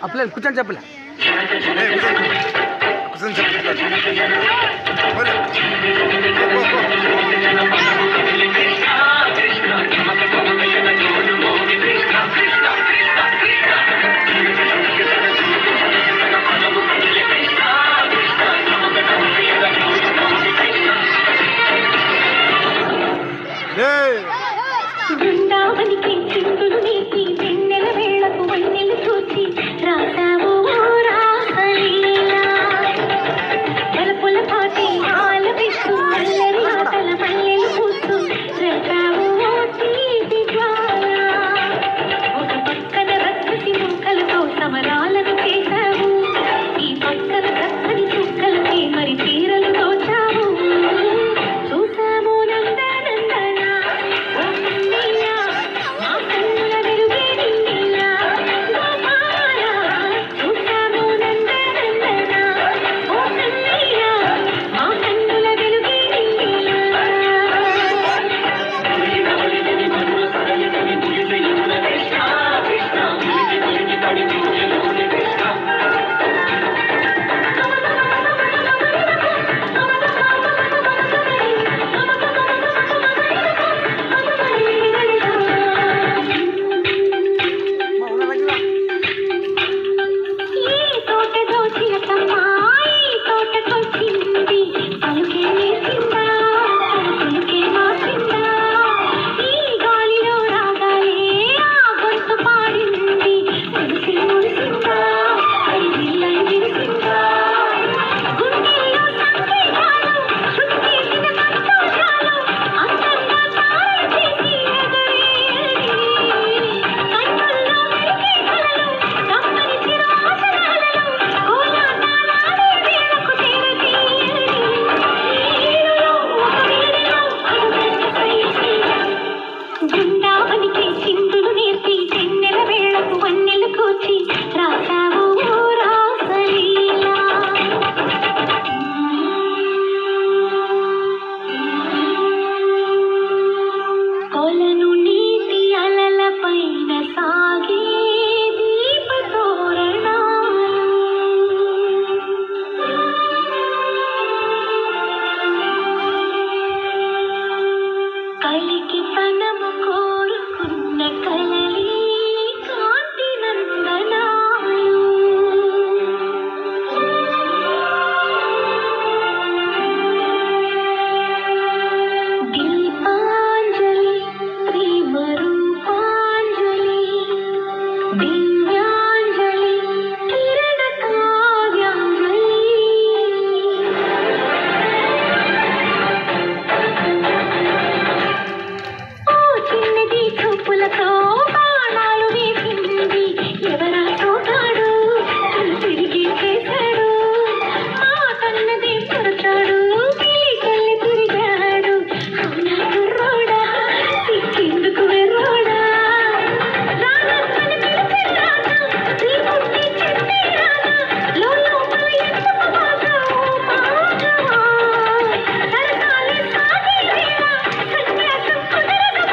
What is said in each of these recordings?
అప్పులే కూర్చొని చెప్పలే కూర్చొని చెప్పలేదు బృందావనికి చిందులు నేర్పి వెన్నెల వేళకు వన్నెలు చూసి రాసావు రాసలీలా తలపుల పాటి ఆలపిస్తూ అల్లరి మాటల మల్లెలు పూస్తూ రేపావు తీపి జ్వాల ఒక పక్కన రక్కసి ముక్కలతో సమరాలను చేశావు ఈ పక్కన చక్కని చుక్కలకి మరి చీరలు దోచావు చూసాము నందనందన బృందావనికి చిందులు నేర్పి వెన్నెల వేళకు వన్నెలు కూర్చి రాసావు రాసలీలా కొలను నీటి అలల పైన సాగే కలికి పనము కోరుకున్న కలలి కాంతి నందనాలు దీపాంజలి ప్రేమ రూపాంజలి దివ్యాంజలి కిరణ కావ్యాంజలి చిన్నది చూపులతో బాణాలు వేసింది ఎవరా తోటాడు తిరిగి చేశాడు మా కన్నది పడతాడు పిలికెళ్ళి తిరిగాడు అవునా కుర్రోడా సిక్కిందుకు వెర్రోడా రానని పిలిచేదానా శ్రీముఖి చెప్పేదానా లోపల ఎందుకు బాగావు బాగా సరసాలే సాగే వేళ సన్యాసం కుదరదు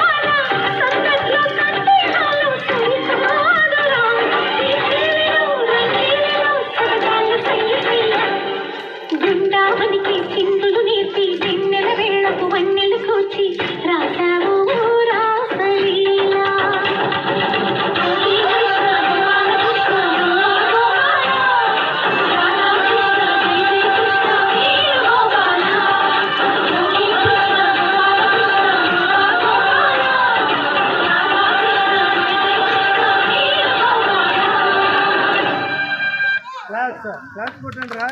బృందావనికి చిందులు నేర్పి వెన్నెల వేళకు వన్నెలు కూర్చి రాసావు రాసలీలా క్లాస్ కొట్టండి రా.